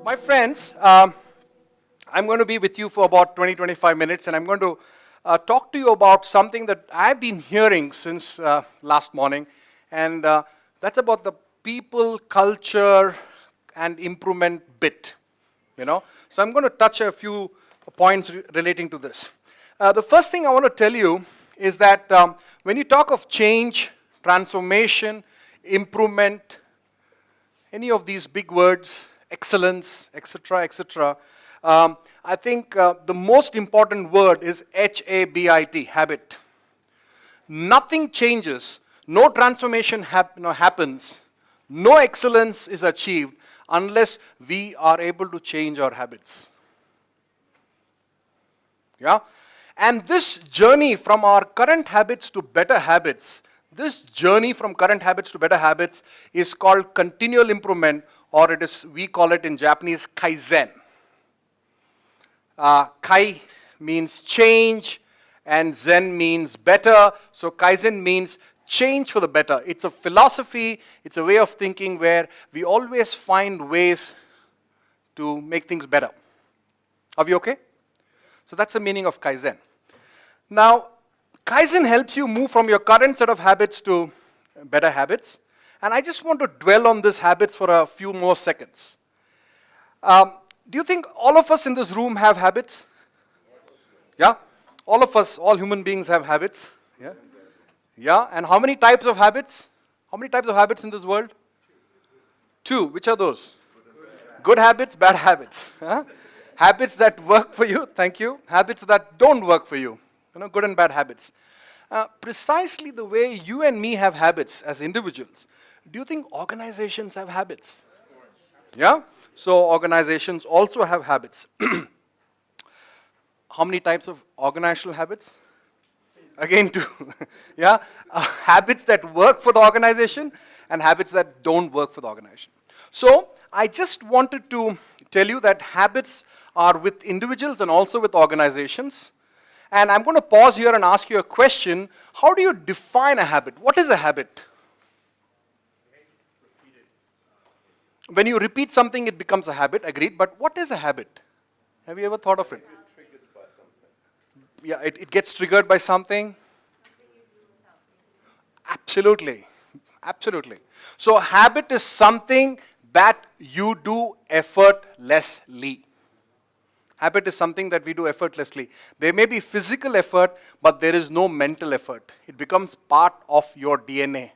My friends, I'm going to be with you for about 20-25 minutes, and I'm going to talk to you about something that I've been hearing since last morning, and that's about the people, culture, and improvement bit. So I'm going to touch a few points relating to this. The first thing I want to tell you is that when you talk of change, transformation, improvement, any of these big words, excellence, etc., etc., I think the most important word is HABIT, habit. Nothing changes, no transformation happens, no excellence is achieved unless we are able to change our habits. Yeah? And this journey from our current habits to better habits, this journey from current habits to better habits is called continual improvement, or we call it in Japanese kaizen. Kai means change and zen means better. So kaizen means change for the better. It's a philosophy, it's a way of thinking where we always find ways to make things better. Are we okay? So that's the meaning of kaizen. Now, kaizen helps you move from your current set of habits to better habits. And I just want to dwell on these habits for a few more seconds. Do you think all of us in this room have habits? Yeah? All of us, all human beings have habits. Yeah? Yeah? And how many types of habits? How many types of habits in this world? Two. Which are those? Good habits, bad habits. Huh? Habits that work for you, thank you. Habits that don't work for you. Good and bad habits. Precisely the way you and me have habits as individuals, do you think organizations have habits? Yeah? So organizations also have habits. How many types of organizational habits? Again, two. Yeah? Habits that work for the organization and habits that don't work for the organization. So I just wanted to tell you that habits are with individuals and also with organizations. And I'm going to pause here and ask you a question. How do you define a habit? What is a habit? When you repeat something, it becomes a habit, agreed. But what is a habit? Have you ever thought of it? Triggered by something. Yeah, it gets triggered by something. Absolutely. Absolutely. So habit is something that you do effortlessly. Habit is something that we do effortlessly. There may be physical effort, but there is no mental effort. It becomes part of your DNA.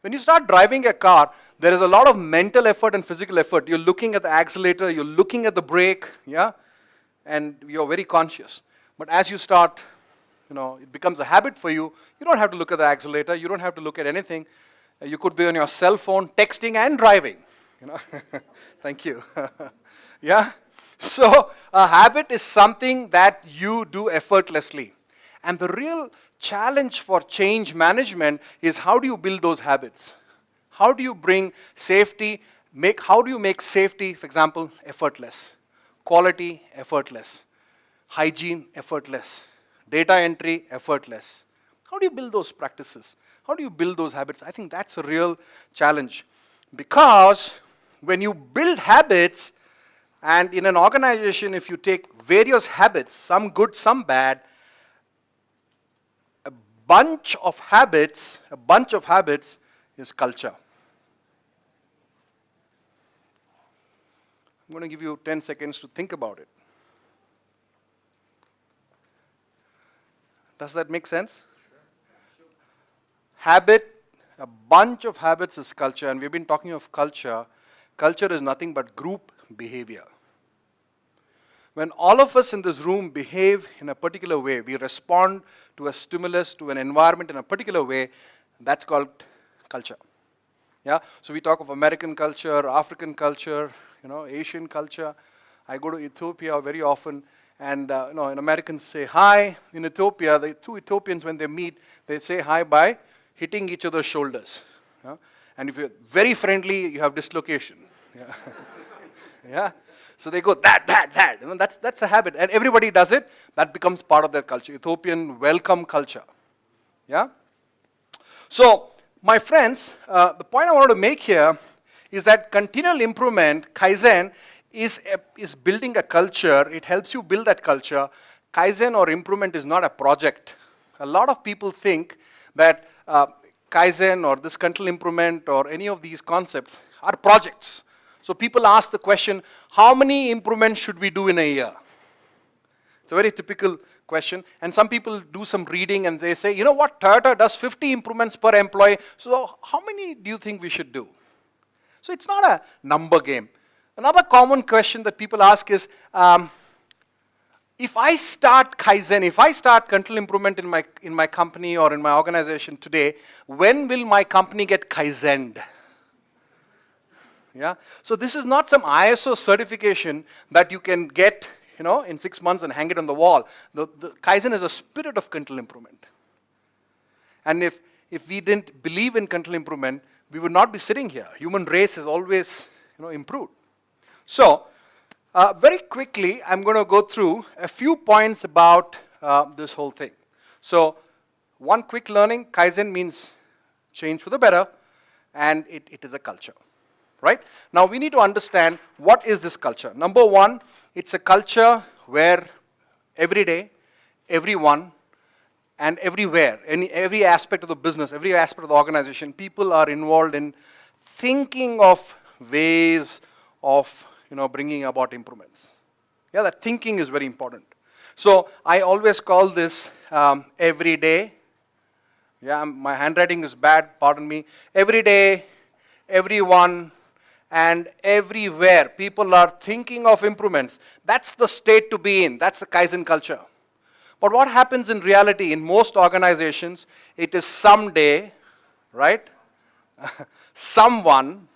When you start driving a car, there is a lot of mental effort and physical effort. You're looking at the accelerator, you're looking at the brake, yeah? And you're very conscious. But as you start, it becomes a habit for you. You don't have to look at the accelerator, you don't have to look at anything. You could be on your cell phone, texting and driving. Thank you. Yeah? So, a habit is something that you do effortlessly. And the real challenge for change management is how do you build those habits? How do you bring safety, how do you make safety, for example, effortless? Quality, effortless. Hygiene, effortless. Data entry, effortless. How do you build those practices? How do you build those habits? I think that's a real challenge. Because when you build habits, and in an organization, if you take various habits, some good, some bad, a bunch of habits is culture. I'm going to give you 10 seconds to think about it. Does that make sense? Sure. Habit, a bunch of habits is culture, and we've been talking of culture. Culture is nothing but group behavior. When all of us in this room behave in a particular way, we respond to a stimulus, to an environment in a particular way, that's called culture. Yeah? So we talk of American culture, African culture, Asian culture. I go to Ethiopia very often, and Americans say hi. In Ethiopia, the two Ethiopians, when they meet, they say hi by hitting each other's shoulders. Yeah? And if you're very friendly, you have dislocation. Yeah. Yeah? So they go, that. That's a habit. And everybody does it. That becomes part of their culture. Ethiopian welcome culture. Yeah? So, my friends, the point I want to make here is that continual improvement, Kaizen, is building a culture. It helps you build that culture. Kaizen or improvement is not a project. A lot of people think that Kaizen or this continual improvement or any of these concepts are projects. So people ask the question, how many improvements should we do in a year? It's a very typical question. And some people do some reading and they say, you know what, Toyota does 50 improvements per employee. So how many do you think we should do? So it's not a number game. Another common question that people ask is, if I start Kaizen, if I start continual improvement in my company or in my organization today, when will my company get Kaizened? Yeah? So this is not some ISO certification that you can get, in 6 months and hang it on the wall. The Kaizen is a spirit of continual improvement. And if we didn't believe in continual improvement, we would not be sitting here. Human race has always, improved. So, very quickly, I'm going to go through a few points about this whole thing. So, one quick learning, Kaizen means change for the better, and it is a culture, right? Now, we need to understand what is this culture. Number one, it's a culture where every day, everyone, and everywhere, in every aspect of the business, every aspect of the organization, people are involved in thinking of ways of bringing about improvements. Yeah, that thinking is very important. So I always call this every day. Yeah, my handwriting is bad, pardon me. Every day, everyone, and everywhere, people are thinking of improvements. That's the state to be in. That's the Kaizen culture. But what happens in reality in most organizations, it is someday, right? Someone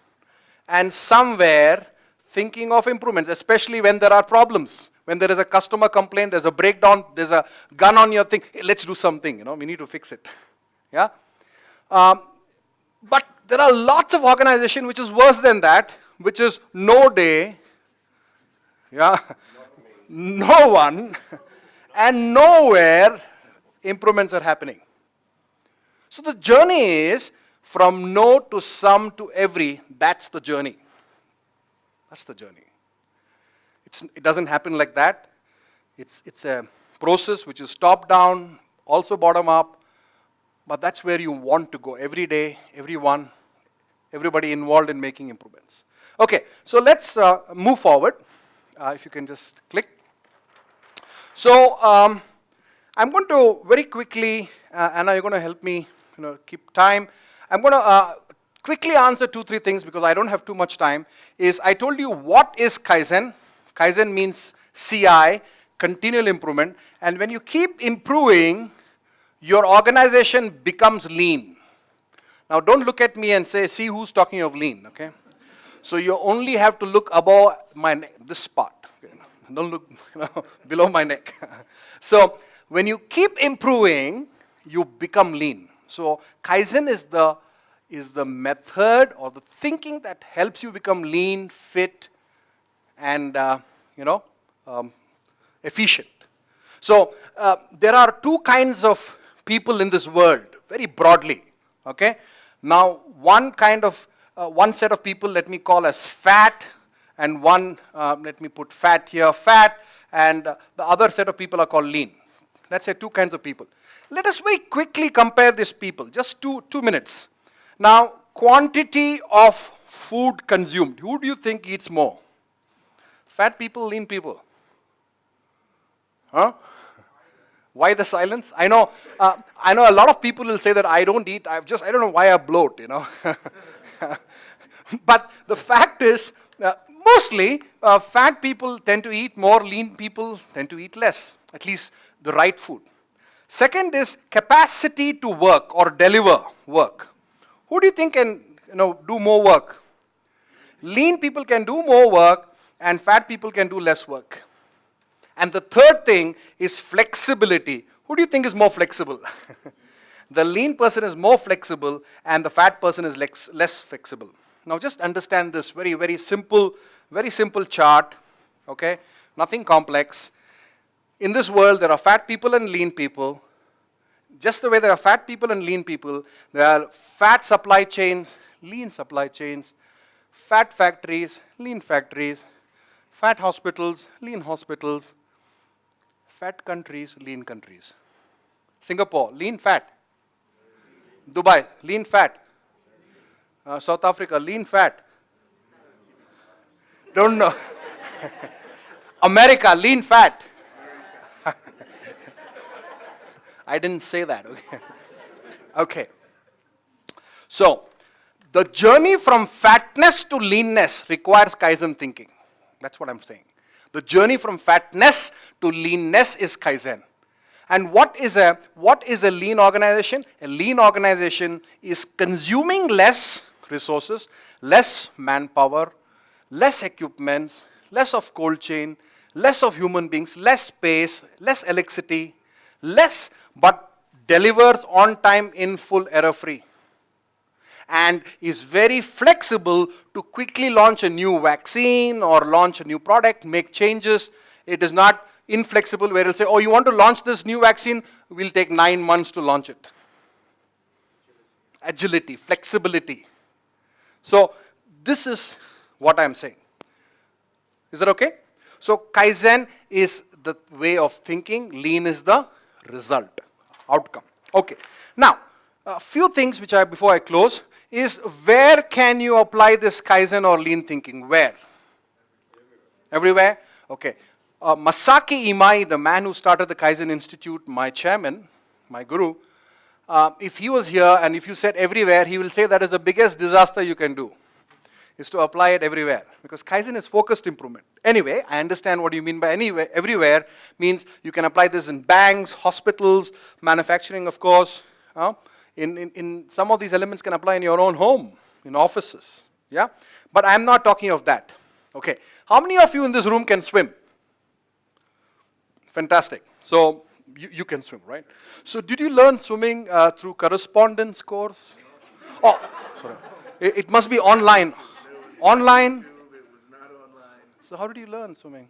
and somewhere thinking of improvements, especially when there are problems. When there is a customer complaint, there's a breakdown, there's a gun on your thing, hey, let's do something, we need to fix it. Yeah? But there are lots of organizations which is worse than that, which is no day, yeah, no one, and nowhere improvements are happening. So the journey is from no to some to every, that's the journey. That's the journey. It doesn't happen like that. It's a process which is top down, also bottom up, but that's where you want to go every day, everyone, everybody involved in making improvements. Okay, so let's move forward. If you can just click. So I'm going to very quickly, Anna, you're going to help me, keep time. I'm going to quickly answer 2-3 things because I don't have too much time. Is I told you what is Kaizen. Kaizen means CI, continual improvement. And when you keep improving, your organization becomes lean. Now don't look at me and say, see who's talking of lean, okay? So you only have to look above my neck, this part. Okay? Don't look below my neck. So when you keep improving, you become lean. So Kaizen is the method or the thinking that helps you become lean, fit, and efficient. So there are two kinds of people in this world, very broadly. Okay. Now one set of people let me call as fat, and one let me put fat here, fat, and the other set of people are called lean. Let's say two kinds of people. Let us very quickly compare these people, just two minutes. Now, quantity of food consumed. Who do you think eats more? Fat people, lean people? Huh? Why the silence? I know a lot of people will say that I don't eat. I don't know why I bloat, But the fact is, mostly fat people tend to eat more, lean people tend to eat less, at least the right food. Second is capacity to work or deliver work. Who do you think can do more work? Lean people can do more work and fat people can do less work. And the third thing is flexibility. Who do you think is more flexible? The lean person is more flexible and the fat person is less flexible. Now just understand this very, very simple chart, okay? Nothing complex. In this world, there are fat people and lean people. Just the way there are fat people and lean people, there are fat supply chains, lean supply chains, fat factories, lean factories, Fat hospitals, lean hospitals. Fat countries, lean countries. Singapore, lean, fat. Dubai, lean, fat. South Africa, lean, fat. Don't know. America, lean, fat. I didn't say that, okay? Okay. So, the journey from fatness to leanness requires Kaizen thinking. That's what I'm saying. The journey from fatness to leanness is Kaizen. And what is a lean organization? A lean organization is consuming less resources, less manpower, less equipments, less of cold chain, less of human beings, less space, less electricity, less, but delivers on time, in full, error-free. And is very flexible to quickly launch a new vaccine or launch a new product, make changes. It is not inflexible where it'll say, oh, you want to launch this new vaccine? We'll take 9 months to launch it. Agility, flexibility. So this is what I'm saying. Is that okay? So Kaizen is the way of thinking. Lean is the result, outcome. Okay. Now, a few things which before I close, is where can you apply this Kaizen or lean thinking? Where? Everywhere? Okay. Masaki Imai, the man who started the Kaizen Institute, my chairman, my guru, if he was here and if you said everywhere, he will say that is the biggest disaster you can do, is to apply it everywhere. Because Kaizen is focused improvement. Anyway, I understand what you mean by anywhere. Everywhere means you can apply this in banks, hospitals, manufacturing, of course. In some of these elements can apply in your own home, in offices, yeah? But I'm not talking of that, okay? How many of you in this room can swim? Fantastic. So, you can swim, right? So, did you learn swimming through correspondence course? Oh, sorry. It must be online. Online? It was not online. So, how did you learn swimming?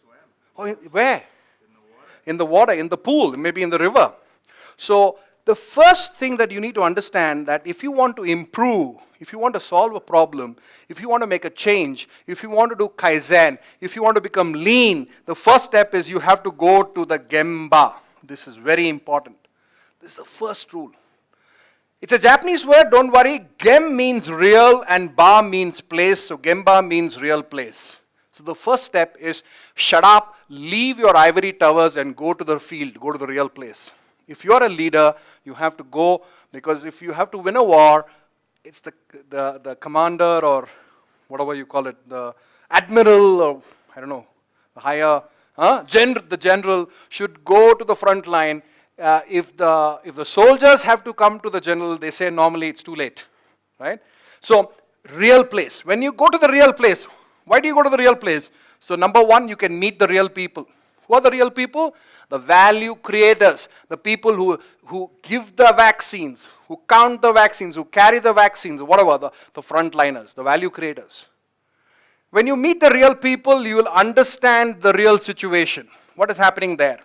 Swam. Oh, where? In the water. In the pool, maybe in the river. So, the first thing that you need to understand that if you want to improve, if you want to solve a problem, if you want to make a change, if you want to do Kaizen, if you want to become lean, the first step is you have to go to the Gemba. This is very important. This is the first rule. It's a Japanese word, don't worry. Gem means real and ba means place, so Gemba means real place. So the first step is shut up, leave your ivory towers and go to the field, go to the real place. If you are a leader, you have to go, because if you have to win a war, it's the commander or whatever you call it, the admiral or I don't know, the higher, the general should go to the front line. If the soldiers have to come to the general, they say normally it's too late, right? So real place. When you go to the real place, why do you go to the real place? So number one, you can meet the real people. Who are the real people? The value creators, the people who give the vaccines, who count the vaccines, who carry the vaccines, whatever, the frontliners, the value creators. When you meet the real people, you will understand the real situation. What is happening there?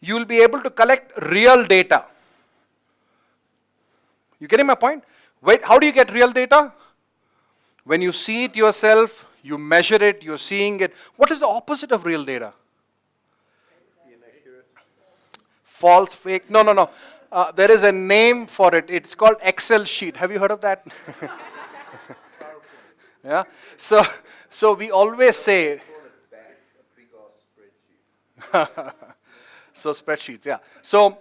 You will be able to collect real data. You getting my point? Wait, how do you get real data? When you see it yourself, you measure it, you're seeing it. What is the opposite of real data? False, fake. No. There is a name for it. It's called Excel sheet. Have you heard of that? Yeah. So we always say. So spreadsheets, yeah. So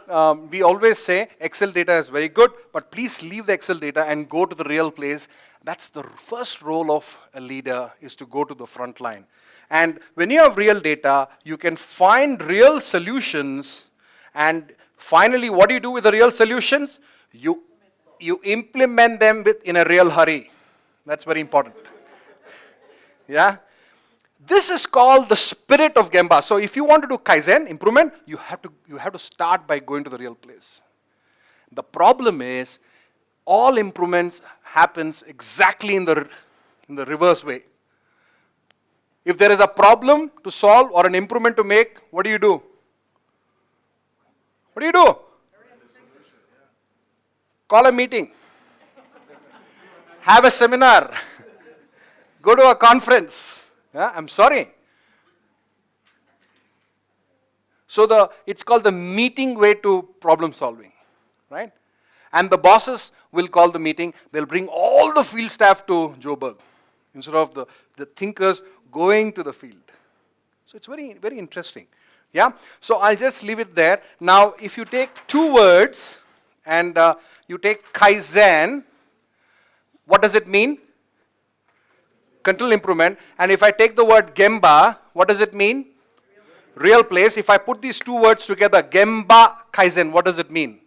we always say Excel data is very good, but please leave the Excel data and go to the real place. That's the first role of a leader, is to go to the front line. And when you have real data, you can find real solutions. And finally, what do you do with the real solutions? You implement them in a real hurry. That's very important. Yeah? This is called the spirit of Gemba. So if you want to do Kaizen, improvement, you have to start by going to the real place. The problem is, all improvements happens exactly in the reverse way. If there is a problem to solve or an improvement to make, what do you do? What do you do? Call a meeting. Have a seminar. Go to a conference. Yeah, I'm sorry. So it's called the meeting way to problem solving, right? And the bosses will call the meeting. They'll bring all the field staff to Joburg instead of the thinkers going to the field. So it's very, very interesting. Yeah? So I'll just leave it there. Now, if you take two words and you take Kaizen, what does it mean? Continual improvement. And if I take the word Gemba, what does it mean? Real place. If I put these two words together, Gemba Kaizen, what does it mean?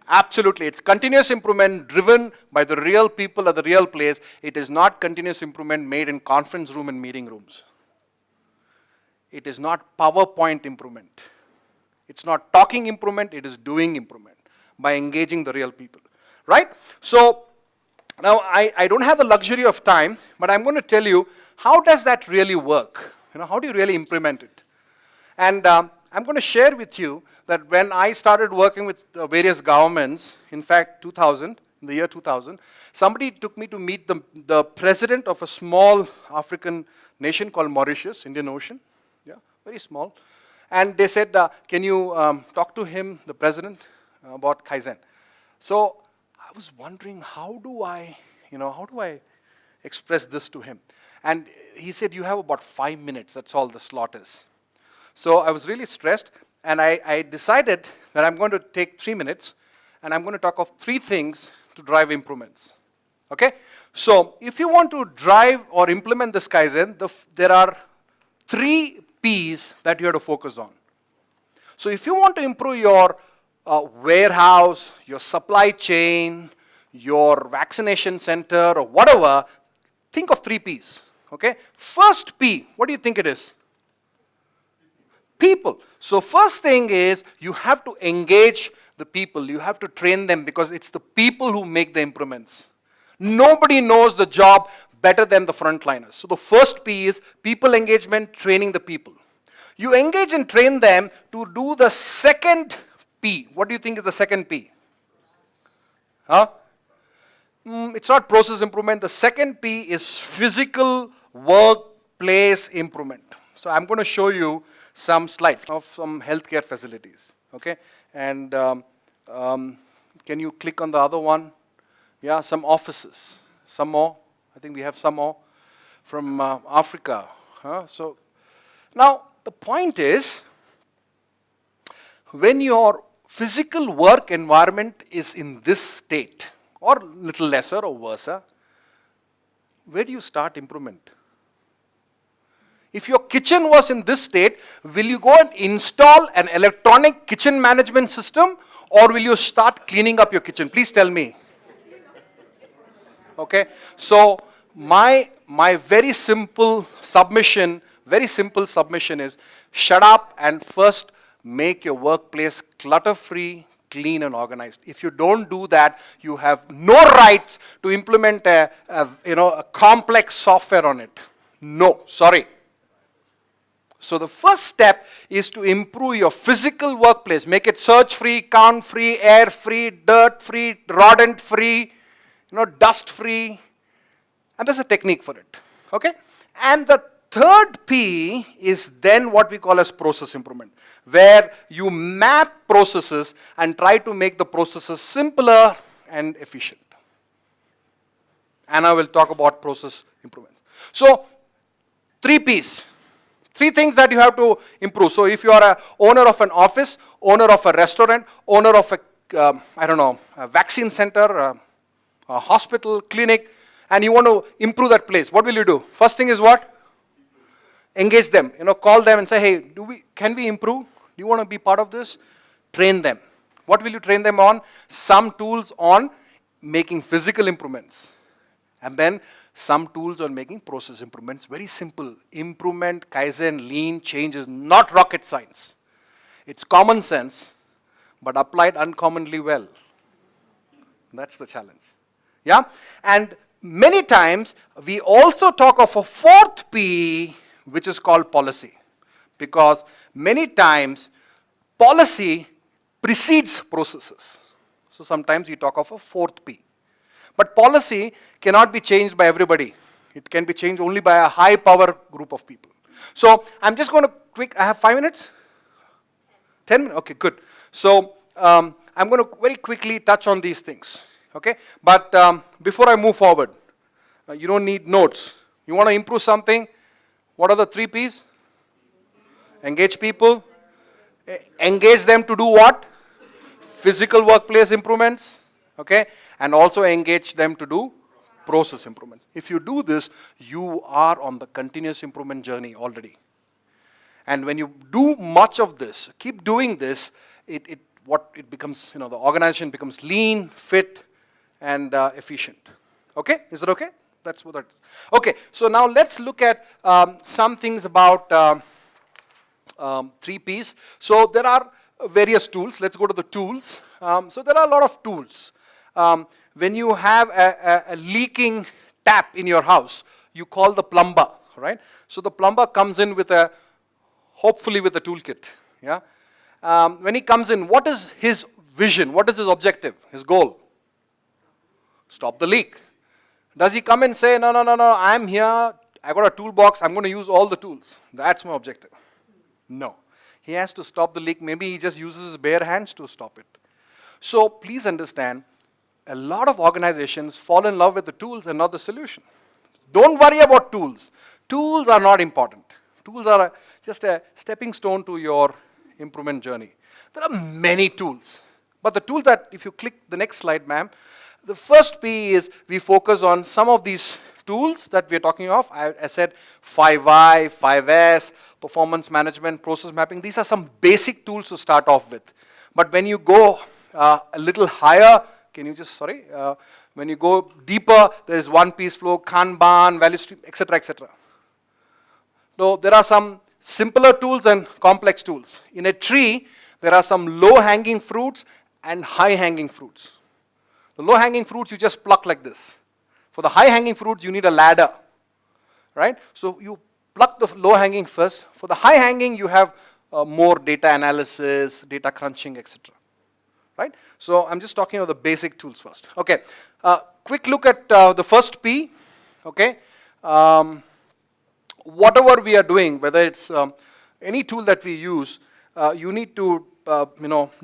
Absolutely. It's continuous improvement driven by the real people at the real place. It is not continuous improvement made in conference room and meeting rooms. It is not PowerPoint improvement. It's not talking improvement, it is doing improvement by engaging the real people. Right? So, now I don't have the luxury of time, but I'm going to tell you how does that really work? How do you really implement it? And I'm going to share with you that when I started working with various governments, in fact, in the year 2000, somebody took me to meet the president of a small African nation called Mauritius, Indian Ocean. Yeah, very small. And they said, can you talk to him, the president, about Kaizen? So I was wondering, how do I express this to him? And he said, you have about 5 minutes, that's all the slot is. So I was really stressed, and I decided that I'm going to take 3 minutes, and I'm going to talk of 3 things to drive improvements. Okay? So if you want to drive or implement this Kaizen, there are 3 P's that you have to focus on. So if you want to improve your warehouse, your supply chain, your vaccination center, or whatever, think of 3 P's. Okay? First P, what do you think it is? People. So first thing is you have to engage the people. You have to train them because it's the people who make the improvements. Nobody knows the job better than the frontliners. So the first P is people engagement, training the people. You engage and train them to do the second P. What do you think is the second P? Huh? It's not process improvement. The second P is physical workplace improvement. So I'm going to show you some slides of some healthcare facilities. Okay, and can you click on the other one? Yeah, some offices. Some more. I think we have some more from Africa. So now the point is, when your physical work environment is in this state, or little lesser or worse, where do you start improvement? If your kitchen was in this state, will you go and install an electronic kitchen management system, or will you start cleaning up your kitchen? Please tell me. Okay, so my very simple submission is, shut up and first make your workplace clutter-free, clean and organized. If you don't do that, you have no right to implement a complex software on it. No, sorry. So the first step is to improve your physical workplace. Make it surge-free, count-free, air-free, dirt-free, rodent-free, dust-free. And there's a technique for it. Okay? And the third P is then what we call as process improvement, where you map processes and try to make the processes simpler and efficient. And I will talk about process improvements. So, 3 P's. 3 things that you have to improve. So if you are an owner of an office, owner of a restaurant, owner of a vaccine center, a hospital, clinic, and you want to improve that place, what will you do? First thing is what? Engage them. Call them and say, hey, can we improve? Do you want to be part of this? Train them. What will you train them on? Some tools on making physical improvements. And then some tools on making process improvements. Very simple. Improvement, Kaizen, lean, change is not rocket science. It's common sense, but applied uncommonly well. That's the challenge. Yeah? And many times, we also talk of a 4th P, which is called policy. Because many times, policy precedes processes. So sometimes we talk of a 4th P. But policy cannot be changed by everybody. It can be changed only by a high power group of people. So I'm just going to I have 5 minutes? 10 minutes? Okay, good. So I'm going to very quickly touch on these things. Okay? But before I move forward, you don't need notes. You want to improve something? What are the 3 P's? Engage people. Engage them to do what? Physical workplace improvements. Okay? And also engage them to do process improvements. If you do this, you are on the continuous improvement journey already. And when you do much of this, keep doing this, it becomes, the organization becomes lean, fit, and efficient. Okay? Is it okay? That's what that is. Okay, so now let's look at some things about 3 Ps. So there are various tools. Let's go to the tools. So there are a lot of tools. When you have a leaking tap in your house, you call the plumber, right? So the plumber comes in with hopefully with a toolkit, yeah? When he comes in, what is his vision? What is his objective, his goal? Stop the leak. Does he come and say, no, I'm here, I got a toolbox, I'm going to use all the tools. That's my objective. No. He has to stop the leak. Maybe he just uses his bare hands to stop it. So please understand, a lot of organizations fall in love with the tools and not the solution. Don't worry about tools. Tools are not important. Tools are just a stepping stone to your improvement journey. There are many tools. But the tool that, if you click the next slide, ma'am, the first P is we focus on some of these tools that we're talking of. I said 5I, 5S, performance management, process mapping. These are some basic tools to start off with. But when you go a little higher, when you go deeper, there is one-piece flow, Kanban, value stream, etc., etc. So there are some simpler tools and complex tools. In a tree, there are some low-hanging fruits and high-hanging fruits. The low-hanging fruits you just pluck like this. For the high-hanging fruits, you need a ladder, right? So you pluck the low-hanging first. For the high-hanging, you have more data analysis, data crunching, etc. Right? So I'm just talking about the basic tools first. Okay. Quick look at the first P. Okay. Whatever we are doing, whether it's any tool that we use, you need to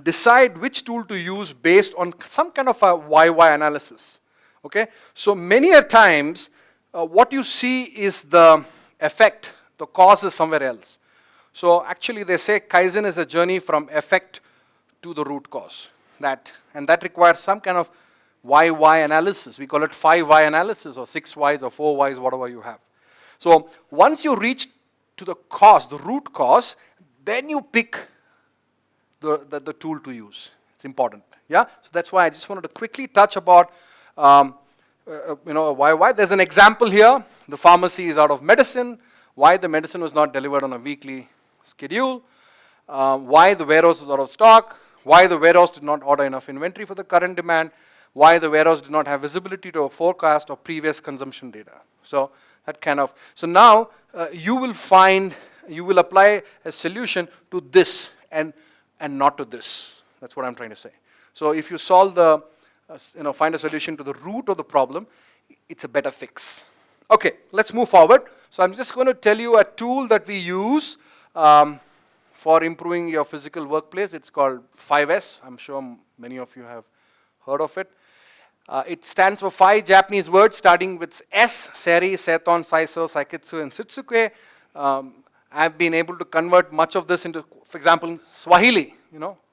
decide which tool to use based on some kind of a YY analysis. Okay. So many a times, what you see is the effect, the cause is somewhere else. So actually they say Kaizen is a journey from effect to the root cause. And that requires some kind of YY analysis. We call it 5Y analysis or 6 Ys or 4 Ys, whatever you have. So once you reach to the cause, the root cause, then you pick the tool to use. It's important. Yeah? So that's why I just wanted to quickly touch about why. There's an example here. The pharmacy is out of medicine. Why the medicine was not delivered on a weekly schedule. Why the warehouse was out of stock. Why the warehouse did not order enough inventory for the current demand. Why the warehouse did not have visibility to a forecast of previous consumption data. So that kind of. So now you will apply a solution to this and not to this. That's what I'm trying to say. So if you solve find a solution to the root of the problem, it's a better fix. Okay, let's move forward. So I'm just going to tell you a tool that we use for improving your physical workplace. It's called 5S. I'm sure many of you have heard of it. It stands for 5 Japanese words starting with S, Seri, Seton, Saiso, Saikitsu, and Sitsuke. I've been able to convert much of this into, for example, Swahili,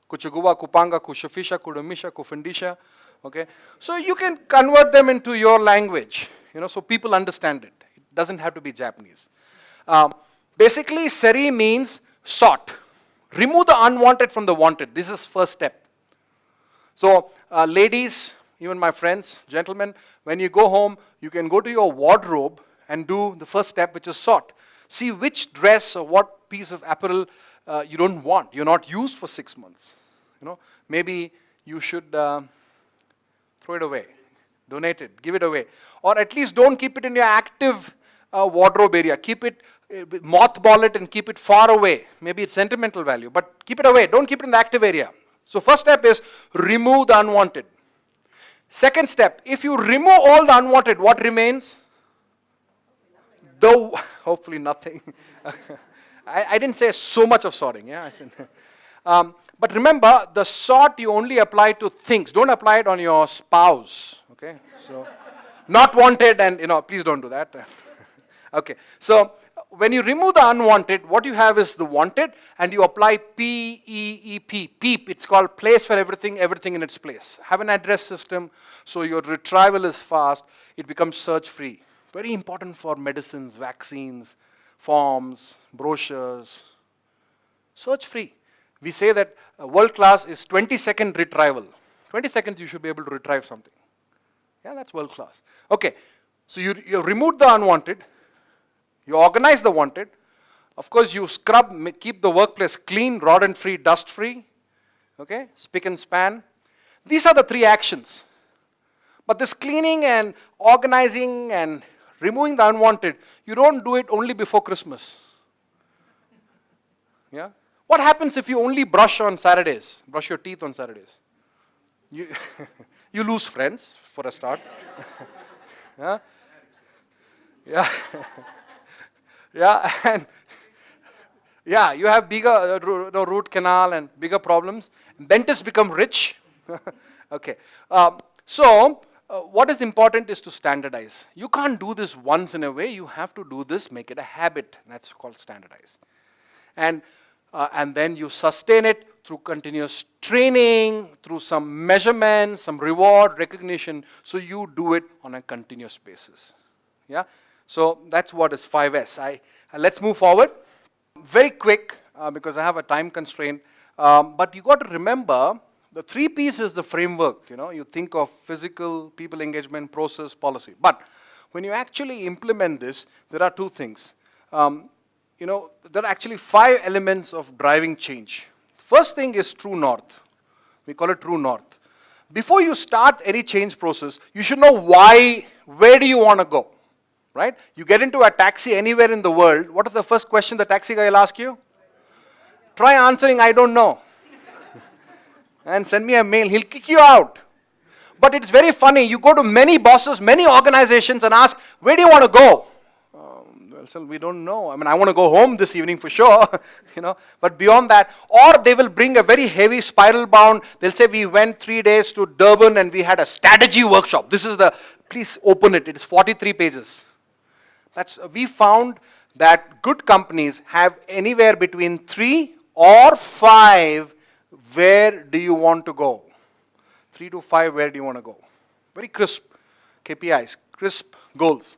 Kuchuguwa, Kupanga, Kushufisha, Kudumisha, Kufundisha. Okay, so you can convert them into your language, so people understand it. It doesn't have to be Japanese. Basically, Seri means sort. Remove the unwanted from the wanted. This is first step. So, ladies, even my friends, gentlemen, when you go home, you can go to your wardrobe and do the first step, which is sort. See which dress or what piece of apparel you don't want. You're not used for 6 months. Maybe you should throw it away, donate it, give it away, or at least don't keep it in your active wardrobe area. Keep it, mothball it, and keep it far away. Maybe it's sentimental value, but keep it away. Don't keep it in the active area. So first step is remove the unwanted. Second step, if you remove all the unwanted, what remains? Hopefully nothing. I didn't say so much of sorting, yeah. I said, but remember, the sort you only apply to things. Don't apply it on your spouse, okay? So, not wanted and, please don't do that. Okay, so when you remove the unwanted, what you have is the wanted, and you apply P-E-E-P, PEEP. It's called place for everything, everything in its place. Have an address system, so your retrieval is fast. It becomes search-free. Very important for medicines, vaccines, forms, brochures. Search-free. We say that world-class is 20-second retrieval. 20 seconds you should be able to retrieve something. Yeah, that's world-class. Okay, so you removed the unwanted. You organize the wanted. Of course, you scrub, keep the workplace clean, rodent-free, dust-free. Okay, spick and span. These are the three actions. But this cleaning and organizing and removing the unwanted, you don't do it only before Christmas. Yeah? What happens if you only brush on Saturdays, brush your teeth on Saturdays? You, you lose friends, for a start. Yeah? Yeah. Yeah, and yeah, you have bigger root canal and bigger problems. Dentists become rich. Okay. What is important is to standardize. You can't do this once in a way. You have to do this, make it a habit. That's called standardize. And then you sustain it through continuous training, through some measurement, some reward, recognition. So you do it on a continuous basis. Yeah. So that's what is 5S. Let's move forward. Very quick, because I have a time constraint. But you got to remember, the 3 P's is the framework. You think of physical, people engagement, process, policy. But when you actually implement this, there are 2 things. There are actually 5 elements of driving change. First thing is true north. We call it true north. Before you start any change process, you should know why, where do you want to go? Right? You get into a taxi anywhere in the world, what is the first question the taxi guy will ask you? Try answering, I don't know. And send me a mail, he'll kick you out. But it's very funny, you go to many bosses, many organizations and ask, where do you want to go? So we don't know. I want to go home this evening for sure, but beyond that, or they will bring a very heavy spiral bound, they'll say we went 3 days to Durban and we had a strategy workshop. Please open it, it is 43 pages. We found that good companies have anywhere between 3 or 5, where do you want to go? 3 to 5, where do you want to go? Very crisp KPIs, crisp goals.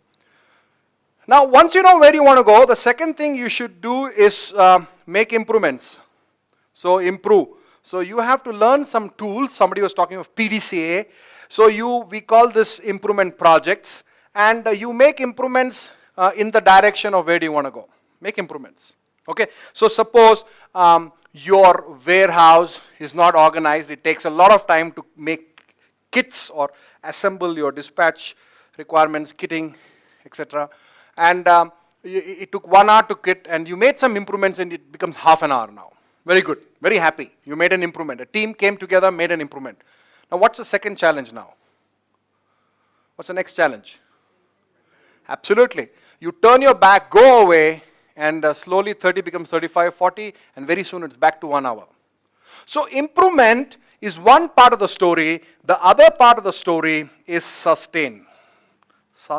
Now, once you know where you want to go, the second thing you should do is make improvements. So, improve. So, you have to learn some tools. Somebody was talking of PDCA. So, we call this improvement projects. And you make improvements in the direction of where do you want to go. Make improvements. Okay. So, suppose your warehouse is not organized. It takes a lot of time to make kits or assemble your dispatch requirements, kitting, etc. And it took 1 hour to kit, and you made some improvements, and it becomes half an hour now. Very good. Very happy. You made an improvement. A team came together, made an improvement. Now, what's the second challenge now? What's the next challenge? Absolutely. You turn your back, go away, and slowly 30 becomes 35, 40, and very soon it's back to 1 hour. So improvement is one part of the story. The other part of the story is sustain,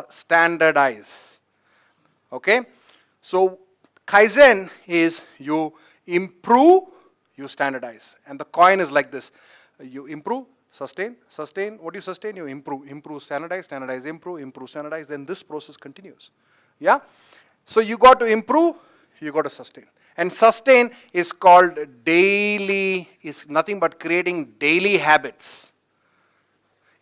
standardize. Okay? So Kaizen is you improve, you standardize. And the coin is like this. You improve, sustain, sustain. What do you sustain? You improve, standardize, standardize, improve, standardize. Then this process continues. Yeah? So you got to improve, you got to sustain. And sustain is called daily, is nothing but creating daily habits.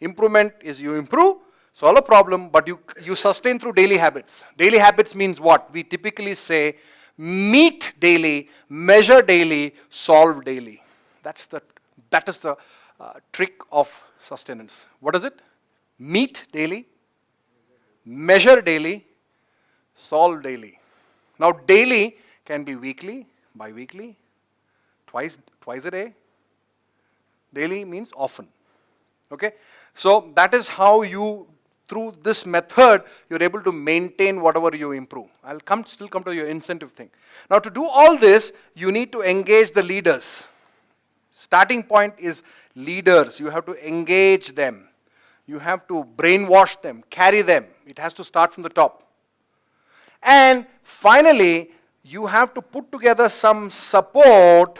Improvement is you improve, solve a problem, but you sustain through daily habits. Daily habits means what? We typically say meet daily, measure daily, solve daily. That is the trick of sustenance. What is it? Meet daily, measure daily, solve daily. Now daily can be weekly, bi-weekly, twice a day. Daily means often. Okay? So that is how you, through this method, you're able to maintain whatever you improve. I'll still come to your incentive thing. Now to do all this, you need to engage the leaders. Starting point is leaders. You have to engage them. You have to brainwash them, carry them. It has to start from the top. And finally, you have to put together some support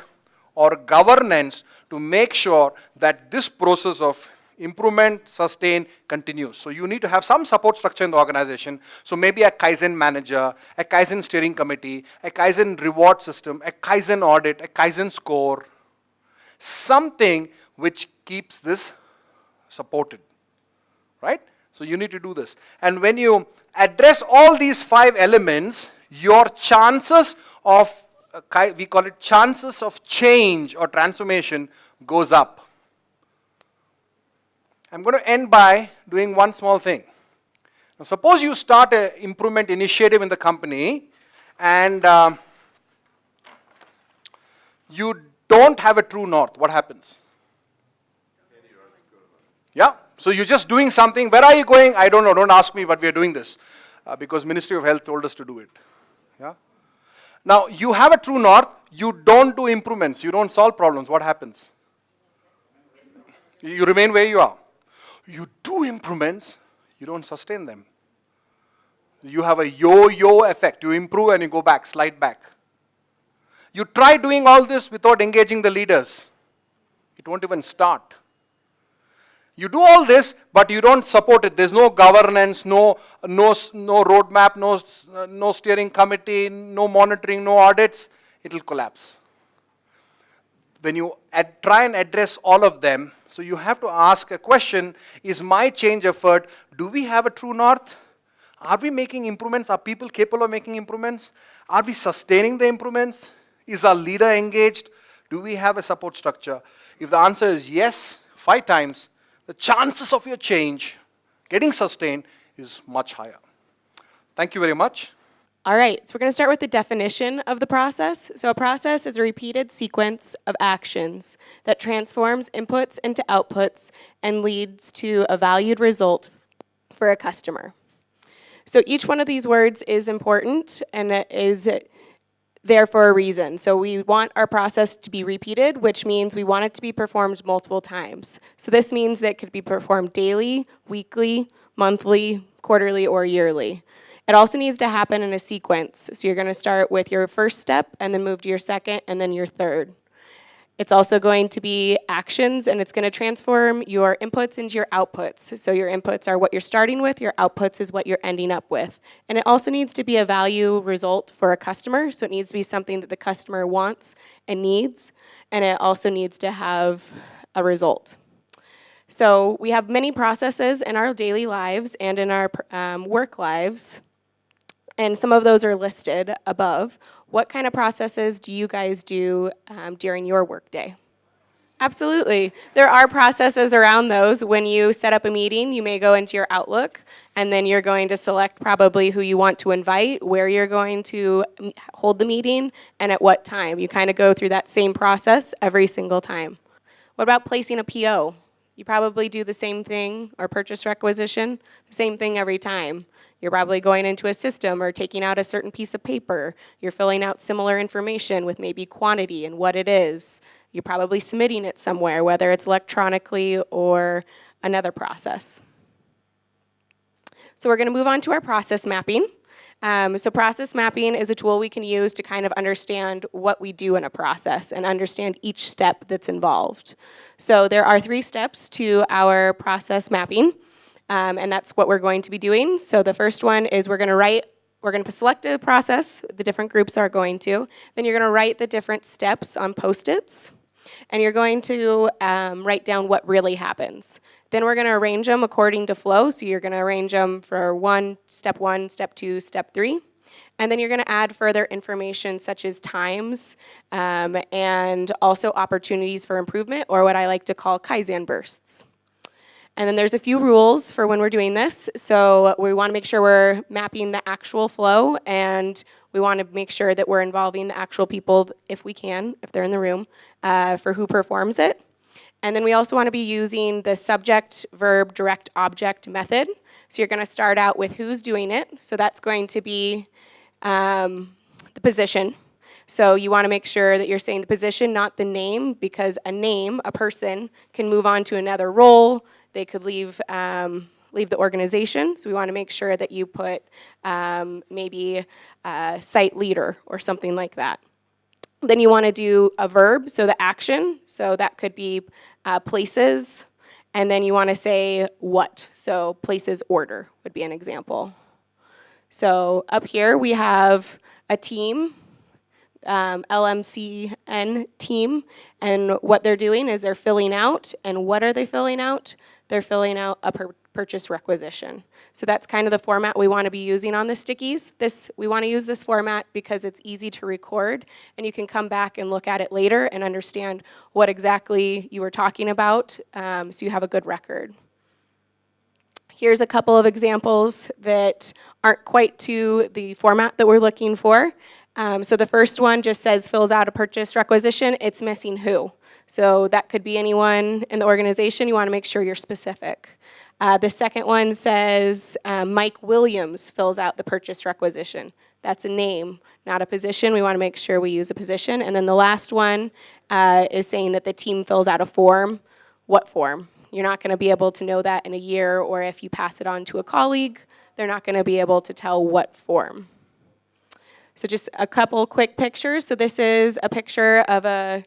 or governance to make sure that this process of improvement, sustain, continues. So you need to have some support structure in the organization. So maybe a Kaizen manager, a Kaizen steering committee, a Kaizen reward system, a Kaizen audit, a Kaizen score, something which keeps this supported, right? So you need to do this. And when you address all these 5 elements, your chances of, we call it chances of change or transformation goes up. I'm going to end by doing one small thing. Now suppose you start an improvement initiative in the company and you don't have a true north. What happens? Yeah, so you're just doing something. Where are you going? I don't know. Don't ask me, but we are doing this because Ministry of Health told us to do it. Yeah. Now you have a true north. You don't do improvements. You don't solve problems. What happens? You remain where you are. You do improvements. You don't sustain them. You have a yo-yo effect. You improve and you go back, slide back. You try doing all this without engaging the leaders. It won't even start. You do all this, but you don't support it. There's no governance, no roadmap, no steering committee, no monitoring, no audits. It will collapse. When you try and address all of them, so you have to ask a question, is my change effort, do we have a true north? Are we making improvements? Are people capable of making improvements? Are we sustaining the improvements? Is our leader engaged? Do we have a support structure? If the answer is yes, 5 times, the chances of your change getting sustained is much higher. Thank you very much. All right, so we're going to start with the definition of the process. So a process is a repeated sequence of actions that transforms inputs into outputs and leads to a valued result for a customer. So each one of these words is important and it is there for a reason. So we want our process to be repeated, which means we want it to be performed multiple times. So this means that it could be performed daily, weekly, monthly, quarterly, or yearly. It also needs to happen in a sequence. So you're going to start with your first step and then move to your second and then your third. It's also going to be actions, and it's going to transform your inputs into your outputs. So your inputs are what you're starting with, your outputs is what you're ending up with. And it also needs to be a value result for a customer, so it needs to be something that the customer wants and needs, and it also needs to have a result. So we have many processes in our daily lives and in our work lives, and some of those are listed above. What kind of processes do you guys do during your workday? Absolutely. There are processes around those. When you set up a meeting, you may go into your Outlook, and then you're going to select probably who you want to invite, where you're going to hold the meeting, and at what time. You kind of go through that same process every single time. What about placing a PO? You probably do the same thing, or purchase requisition, the same thing every time. You're probably going into a system or taking out a certain piece of paper. You're filling out similar information with maybe quantity and what it is. You're probably submitting it somewhere, whether it's electronically or another process. So we're going to move on to our process mapping. So process mapping is a tool we can use to kind of understand what we do in a process and understand each step that's involved. So there are 3 steps to our process mapping. And that's what we're going to be doing. So the first one is we're going to select a process, the different groups are going to. Then you're going to write the different steps on Post-its. And you're going to write down what really happens. Then we're going to arrange them according to flow. So you're going to arrange them for step 1, step 2, step 3. And then you're going to add further information such as times and also opportunities for improvement, or what I like to call Kaizen bursts. And then there's a few rules for when we're doing this. So we want to make sure we're mapping the actual flow, and we want to make sure that we're involving the actual people, if we can, if they're in the room, for who performs it. And then we also want to be using the subject, verb, direct object method. So you're going to start out with who's doing it. So that's going to be the position. So you want to make sure that you're saying the position, not the name, because a name, a person, can move on to another role. They could leave the organization. So we want to make sure that you put maybe site leader or something like that. Then you want to do a verb, so the action. So that could be places. And then you want to say what. So places order would be an example. So up here we have a team, LMCN team, and what they're doing is they're filling out, and what are they filling out? They're filling out a purchase requisition. So that's kind of the format we want to be using on the stickies. We want to use this format because it's easy to record, and you can come back and look at it later and understand what exactly you were talking about, so you have a good record. Here's a couple of examples that aren't quite to the format that we're looking for. So the first one just says fills out a purchase requisition. It's missing who. So that could be anyone in the organization. You want to make sure you're specific. The second one says Mike Williams fills out the purchase requisition. That's a name, not a position. We want to make sure we use a position. And then the last one is saying that the team fills out a form. What form? You're not going to be able to know that in a year, or if you pass it on to a colleague, they're not going to be able to tell what form. So just a couple quick pictures. So this is a picture of a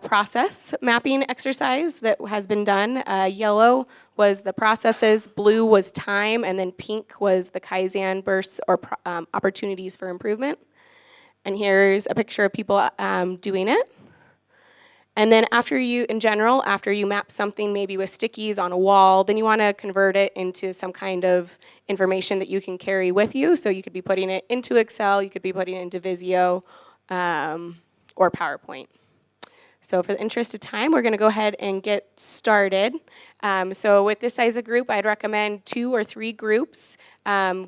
process mapping exercise that has been done. Yellow was the processes, blue was time, and then pink was the Kaizen bursts or opportunities for improvement. And here's a picture of people doing it. And then after you map something maybe with stickies on a wall, then you want to convert it into some kind of information that you can carry with you. So you could be putting it into Excel, you could be putting it into Visio, or PowerPoint. So for the interest of time, we're going to go ahead and get started. So with this size of group, I'd recommend 2 or 3 groups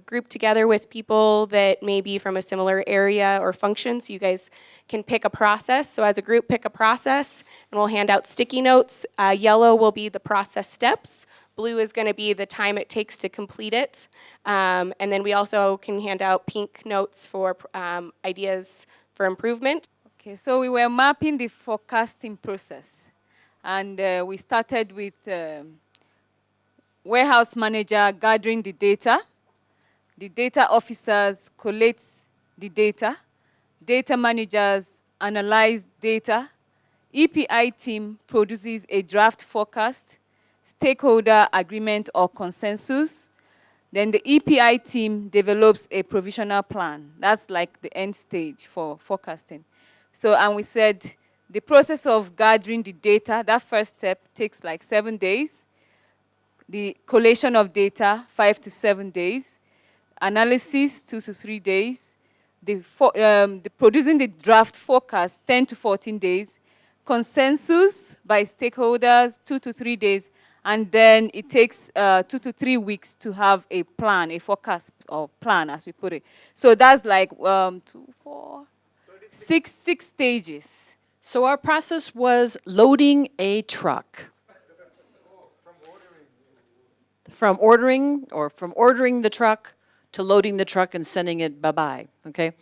grouped together with people that may be from a similar area or function, so you guys can pick a process. So as a group, pick a process, and we'll hand out sticky notes. Yellow will be the process steps. Blue is going to be the time it takes to complete it. And then we also can hand out pink notes for ideas for improvement. Okay, so we were mapping the forecasting process, and we started with warehouse manager gathering the data officers collate the data managers analyze data, EPI team produces a draft forecast, stakeholder agreement or consensus, then the EPI team develops a provisional plan. That's like the end stage for forecasting. So, and we said the process of gathering the data, that first step takes like 7 days. The collation of data, 5 to 7 days. Analysis, 2 to 3 days. The producing the draft forecast, 10 to 14 days. Consensus by stakeholders, 2 to 3 days. And then it takes 2 to 3 weeks to have a plan, a forecast or plan, as we put it. So that's like 2, 4, 6 stages. So our process was loading a truck. From ordering the truck to loading the truck and sending it bye-bye, okay?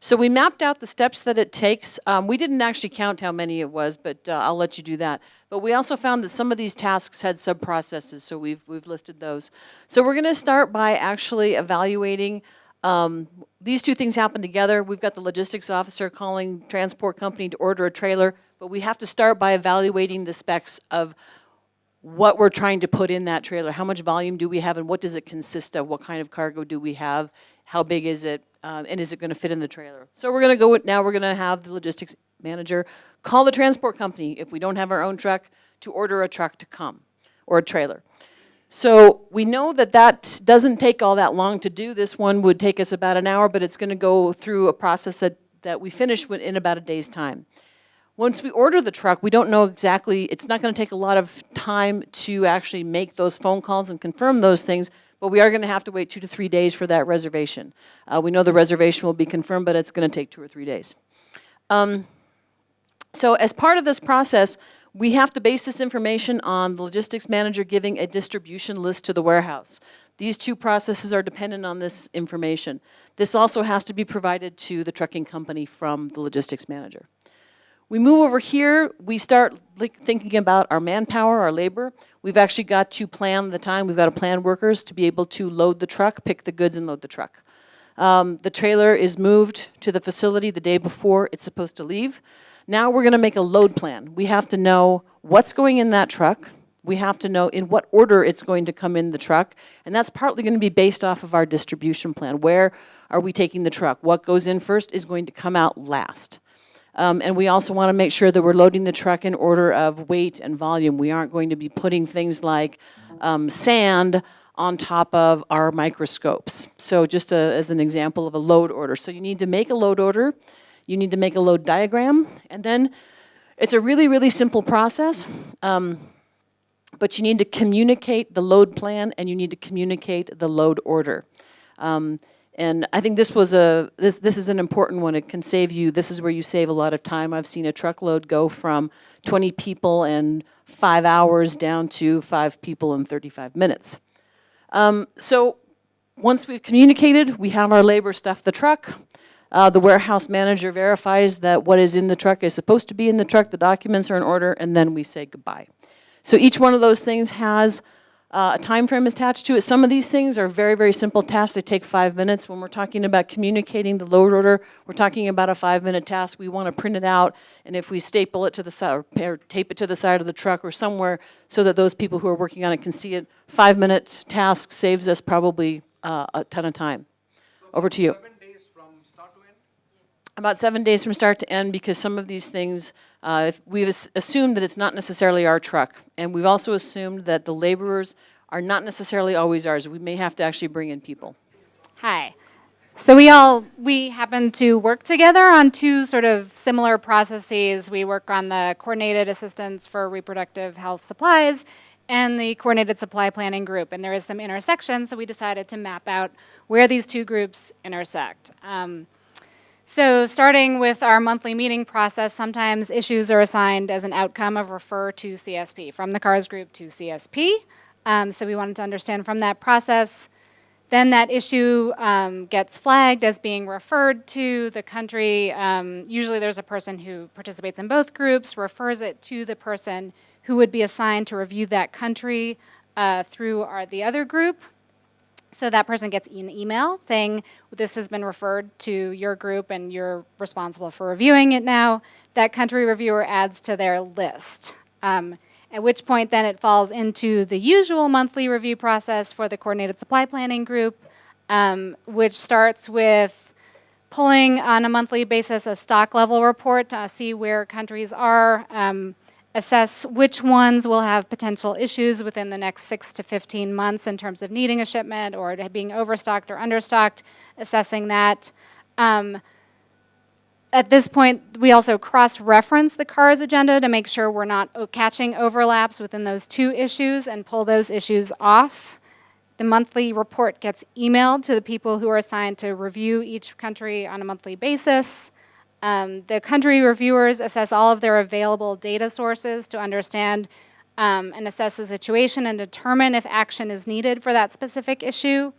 So we mapped out the steps that it takes. We didn't actually count how many it was, but I'll let you do that. But we also found that some of these tasks had sub-processes, so we've listed those. So we're gonna start by actually evaluating. These two things happen together. We've got the logistics officer calling transport company to order a trailer, but we have to start by evaluating the specs of what we're trying to put in that trailer. How much volume do we have, and what does it consist of? What kind of cargo do we have? How big is it? And is it going to fit in the trailer? So we're going to go with, now we're going to have the logistics manager call the transport company, if we don't have our own truck, to order a truck to come, or a trailer. So we know that that doesn't take all that long to do. This one would take us about an hour, but it's going to go through a process that we finish in about a day's time. Once we order the truck, we don't know exactly, it's not going to take a lot of time to actually make those phone calls and confirm those things, but we are going to have to wait 2 to 3 days for that reservation. We know the reservation will be confirmed, but it's going to take 2 or 3 days. So as part of this process, We have to base this information on the logistics manager giving a distribution list to the warehouse. These two processes are dependent on this information. This also has to be provided to the trucking company from the logistics manager. We move over here, we start thinking about our manpower, our labor. We've actually got to plan the time. We've got to plan workers to be able to load the truck, pick the goods and load the truck. The trailer is moved to the facility the day before it's supposed to leave. Now we're going to make a load plan. We have to know what's going in that truck. We have to know in what order it's going to come in the truck. And that's partly going to be based off of our distribution plan. Where are we taking the truck? What goes in first is going to come out last. And we also want to make sure that we're loading the truck in order of weight and volume. We aren't going to be putting things like sand on top of our microscopes. So just as an example of a load order. So you need to make a load order, you need to make a load diagram, and then it's a really, really simple process. But you need to communicate the load plan and you need to communicate the load order. And I think this was this is an important one. It can save you, this is where you save a lot of time. I've seen a truckload go from 20 people and 5 hours down to 5 people in 35 minutes. So once we've communicated, we have our labor stuff the truck. The warehouse manager verifies that what is in the truck is supposed to be in the truck, the documents are in order, and then we say goodbye. So each one of those things has a time frame attached to it. Some of these things are very, very simple tasks. They take 5 minutes. When we're talking about communicating the load order, we're talking about a 5-minute task. We want to print it out, and if we staple it to the side or tape it to the side of the truck or somewhere so that those people who are working on it can see it, 5-minute task saves us probably a ton of time. Over to you. 7 days from start to end? About 7 days from start to end, because some of these things, we've assumed that it's not necessarily our truck. And we've also assumed that the laborers are not necessarily always ours. We may have to actually bring in people. Hi. So we happen to work together on two sort of similar processes. We work on the coordinated assistance for reproductive health supplies and the coordinated supply planning group. And there is some intersection, so we decided to map out where these two groups intersect. So starting with our monthly meeting process, sometimes issues are assigned as an outcome of refer to CSP, from the CARS group to CSP. So we wanted to understand from that process. Then that issue gets flagged as being referred to the country. Usually there's a person who participates in both groups, refers it to the person who would be assigned to review that country through the other group. So that person gets an email saying, this has been referred to your group and you're responsible for reviewing it now. That country reviewer adds to their list. At which point then it falls into the usual monthly review process for the coordinated supply planning group, which starts with pulling on a monthly basis a stock level report to see where countries are, assess which ones will have potential issues within the next 6 to 15 months in terms of needing a shipment or being overstocked or understocked, assessing that. At this point, we also cross-reference the CARS agenda to make sure we're not catching overlaps within those two issues and pull those issues off. The monthly report gets emailed to the people who are assigned to review each country on a monthly basis. The country reviewers assess all of their available data sources to understand and assess the situation and determine if action is needed for that specific issue.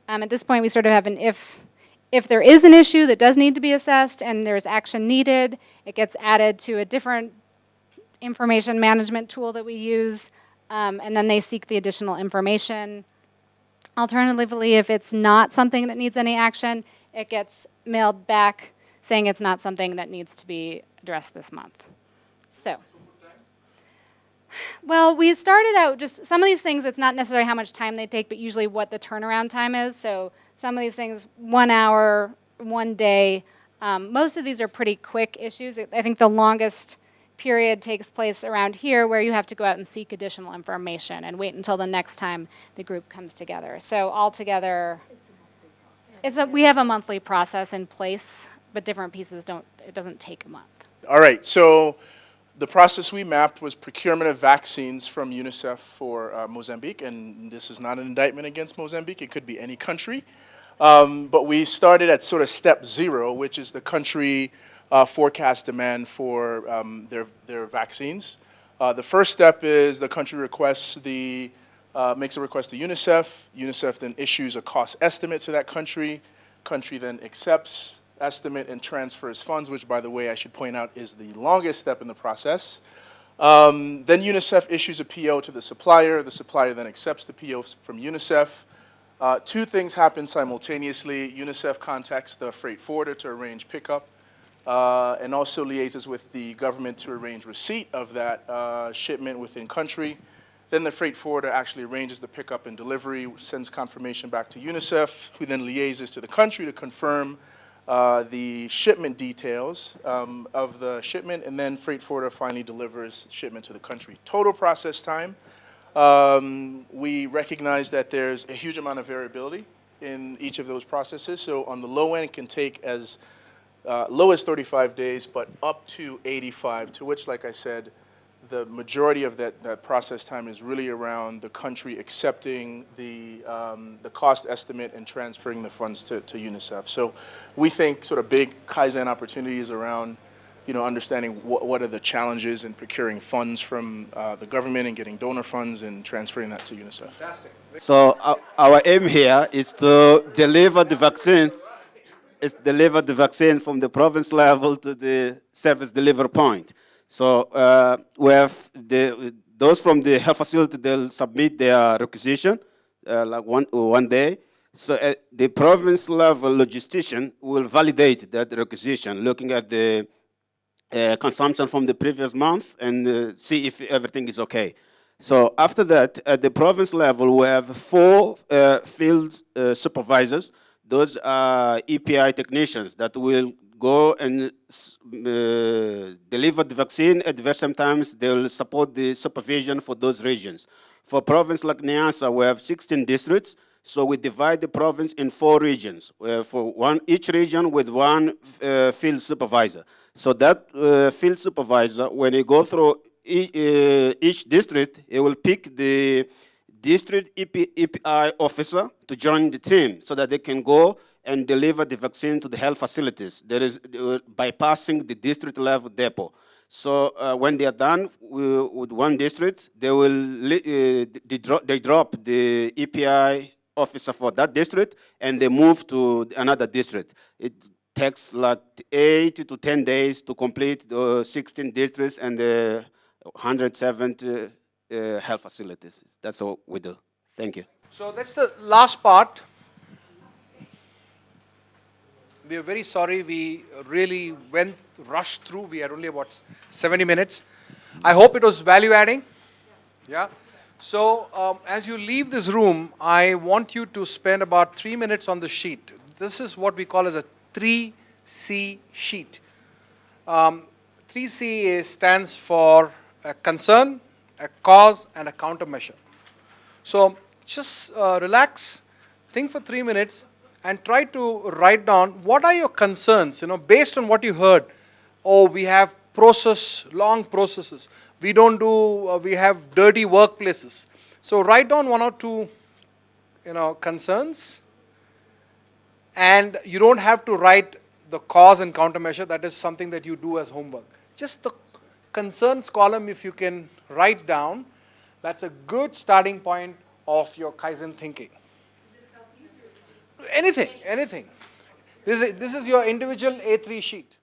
At this point, we sort of have an if there is an issue that does need to be assessed and there's action needed, it gets added to a different information management tool that we use, and then they seek the additional information. Alternatively, if it's not something that needs any action, it gets mailed back saying it's not something that needs to be addressed this month. So, well, we started out just some of these things, it's not necessarily how much time they take, but usually what the turnaround time is. So some of these things, 1 hour, 1 day. Most of these are pretty quick issues. I think the longest period takes place around here where you have to go out and seek additional information and wait until the next time the group comes together. So altogether, we have a monthly process in place, but different pieces it doesn't take a month. All right, so the process we mapped was procurement of vaccines from UNICEF for Mozambique, and this is not an indictment against Mozambique. It could be any country. But we started at sort of step 0, which is the country forecast demand for their vaccines. The first step is the country requests makes a request to UNICEF. UNICEF then issues a cost estimate to that country. Country then accepts estimate and transfers funds, which, by the way, I should point out is the longest step in the process. Then UNICEF issues a PO to the supplier. The supplier then accepts the PO from UNICEF. Two things happen simultaneously. UNICEF contacts the freight forwarder to arrange pickup and also liaises with the government to arrange receipt of that shipment within country. Then the freight forwarder actually arranges the pickup and delivery, sends confirmation back to UNICEF, who then liaises to the country to confirm the shipment details of the shipment, and then freight forwarder finally delivers shipment to the country. Total process time, we recognize that there's a huge amount of variability in each of those processes. So on the low end, it can take as low as 35 days, but up to 85, to which, like I said, the majority of that process time is really around the country accepting the cost estimate and transferring the funds to UNICEF. So we think sort of big Kaizen opportunities around, understanding what are the challenges in procuring funds from the government and getting donor funds and transferring that to UNICEF. Fantastic. So our aim here is to deliver the vaccine. From the province level to the service delivery point. So we have those from the health facility, they'll submit their requisition like one day. So the province level logistician will validate that requisition, looking at the consumption from the previous month and see if everything is okay. So after that, at the province level, we have 4 field supervisors. Those are EPI technicians that will go and deliver the vaccine. At the same time, they will support the supervision for those regions. For a province like Niassa, we have 16 districts, so we divide the province in 4 regions, for each region with 1 field supervisor. So that field supervisor, when he go through each district, he will pick the district EPI officer to join the team so that they can go and deliver the vaccine to the health facilities. There is bypassing the district level depot. So when they are done with one district, they drop the EPI officer for that district and they move to another district. It takes like 8 to 10 days to complete the 16 districts and the 170 health facilities. That's what we do. Thank you. So that's the last part. We are very sorry we really rushed through. We had only about 70 minutes. I hope it was value adding. Yeah. So as you leave this room, I want you to spend about 3 minutes on the sheet. This is what we call as a 3C sheet. 3C stands for a concern, a cause, and a countermeasure. So just relax, think for 3 minutes, and try to write down what are your concerns, based on what you heard. Oh, we have long processes. We have dirty workplaces. So write down 1 or 2, concerns, and you don't have to write the cause and countermeasure. That is something that you do as homework. Just the concerns column, if you can write down, that's a good starting point of your Kaizen thinking. Anything. This is your individual A3 sheet.